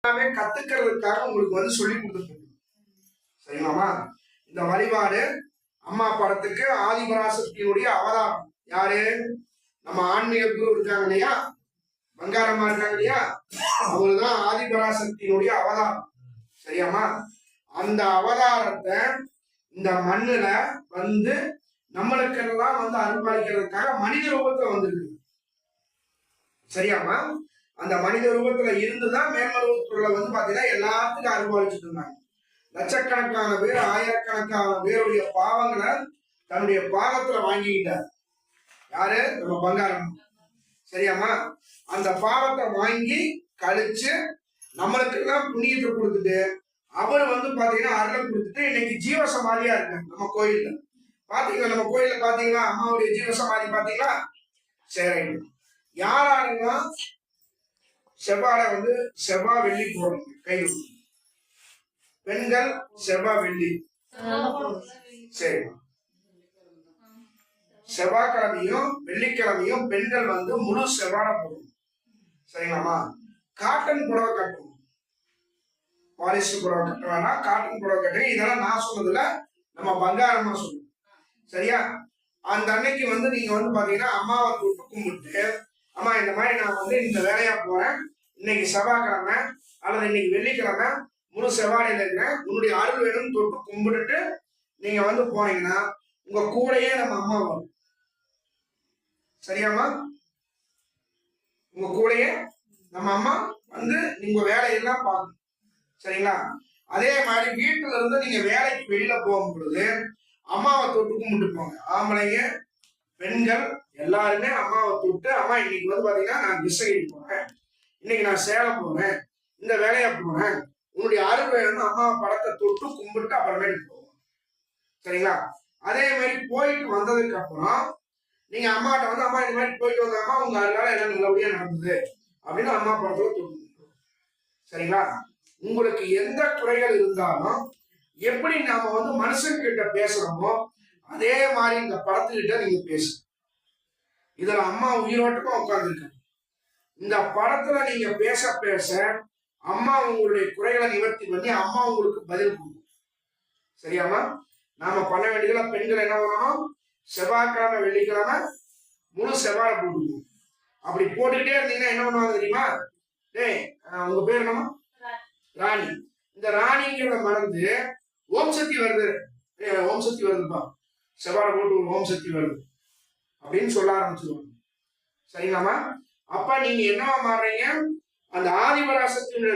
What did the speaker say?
எல்லாமே கத்துக்கிறதுக்காக உங்களுக்கு வந்து சொல்லி கொடுத்துருக்கு. சரிங்களாமா? இந்த வழிபாடு அம்மா படத்துக்கு ஆதிபராசக்தியினுடைய அவதாரம். யாரு? நம்ம ஆன்மீக குரு இருக்காங்க இல்லையா, பங்காரம்மா இருக்காங்க இல்லையா, அவருதான் ஆதிபராசக்தியினுடைய அவதாரம். சரியாமா? அந்த அவதாரத்தை இந்த மண்ணுல வந்து நம்மளுக்கெல்லாம் வந்து அருள்பாலிக்கிறதுக்காக மனித ரூபத்துல வந்திருக்கு. சரியாமா? அந்த மனித ரூபத்துல இருந்துதான் மேல்மருவத்தூர்ல வந்து பாத்தீங்கன்னா எல்லாத்துக்கும் அருள்பாலிச்சுட்டு இருந்தாங்க. லட்சக்கணக்கான பேர், ஆயிரக்கணக்கான பேருடைய பாவங்களை தன்னுடைய பாகத்துல வாங்கிக்கிட்டார். யாரு? நம்ம பங்காரம். சரியாமா? அந்த பாவத்தை வாங்கி கழிச்சு நம்மளுக்கு எல்லாம் புண்ணியத்தை கொடுத்துட்டு அவர் வந்து பாத்தீங்கன்னா அருளை கொடுத்துட்டு இன்னைக்கு ஜீவசமாதியா இருக்கு நம்ம கோயில்ல. பாத்தீங்களா? நம்ம கோயில்ல பாத்தீங்களா அம்மாவுடைய ஜீவசமாதி பாத்தீங்களா? சரி, யாராருன்னா செவ்வாழை வந்து செவ்வாய் வெள்ளி போடணும் கையில். பெண்கள் செவ்வாய் வெள்ளி. சரி, செவ்வாய்க்கிழமையும் வெள்ளிக்கிழமையும் பெண்கள் வந்து முழு செவ்வாழை போடணும். சரிங்களாமா? காட்டன் புடவை கட்டணும். பாலிஸ்ட் புடவை கட்ட வேணாம், காட்டன் புடவை கட்டுங்க. இதெல்லாம் நான் சொன்னதுல நம்ம பங்காரமா சொல்லணும். சரியா? அந்த அன்னைக்கு வந்து நீங்க வந்து பாத்தீங்கன்னா அம்மாவை தொட்டு கும்பிட்டு, அம்மா இந்த மாதிரி நான் வந்து இந்த வேலையா போறேன், இன்னைக்கு செவ்வாய்க்கிழமை அல்லது இன்னைக்கு வெள்ளிக்கிழமை முழு செவ்வாழையில இருக்கிறேன், உன்னுடைய அருள் வேணும்னு தொட்டு கும்பிட்டுட்டு நீங்க வந்து போனீங்கன்னா உங்க கூடையே நம்ம அம்மா வரும். சரியாமா? உங்க கூடையே நம்ம அம்மா வந்து உங்க வேலையெல்லாம் பார்க்கணும். சரிங்களா? அதே மாதிரி வீட்டுல இருந்து நீங்க வேலைக்கு வெளியில போகும் பொழுது அம்மாவை தொட்டு கும்பிட்டு போங்க. ஆம்பளைங்க பெண்கள் எல்லாருமே அம்மாவை தொட்டு, அம்மா இன்னைக்கு வந்து பாத்தீங்கன்னா நான் கிருஷ்ணகிரி போறேன், இன்னைக்கு நான் சேலம் போறேன், இந்த வேலையா போறேன், உன்னுடைய அருள் வேணும்னு அம்மா படத்தை தொட்டு கும்பிட்டு அப்புறமேட்டு போவோம். சரிங்களா? அதே மாதிரி போயிட்டு வந்ததுக்கு அப்புறம் நீங்க அம்மாட்ட வந்து அம்மா இந்த மாதிரி போயிட்டு வந்தாமா உங்க அருளால எல்லாம் நல்லபடியா நடந்தது அப்படின்னு அம்மா படத்துல தொட்டு. சரிங்களா? உங்களுக்கு எந்த குறைகள் இருந்தாலும் எப்படி நாம வந்து மனுஷன்கிட்ட பேசுறோமோ அதே மாதிரி இந்த படத்துக்கிட்ட நீங்க பேசு. இதுல அம்மா உயிரோட்டமா உட்கார்ந்துருக்காங்க. இந்த படத்துல நீங்க பேச பேச அம்மா உங்களுடைய குறைகளை நிவர்த்தி பண்ணி அம்மா உங்களுக்கு பதில் கொடுக்கும். சரியாமா? நாம பண்ண வேண்டியதுல பெண்கள் என்ன பண்ணணும்? செவ்வாய்க்கிழமை வெள்ளிக்கிழமை முழு செவ்வாழை போட்டுக்கணும். அப்படி போட்டுக்கிட்டே இருந்தீங்கன்னா என்ன பண்ணுவாங்க தெரியுமா? டேய், உங்க பேர் என்னமா? ராணி. இந்த ராணிங்கிறத மறந்து ஓம் சக்தி வருது, ஓம் சக்தி வருதுப்பா, செவ்வாழை போட்டு ஓம் சக்தி வருது அப்படின்னு சொல்ல ஆரம்பிச்சிருவாங்க. சரிங்களாமா? அப்ப நீங்க என்னவா மாறுறீங்க? அந்த ஆதிபராசக்தியினுடைய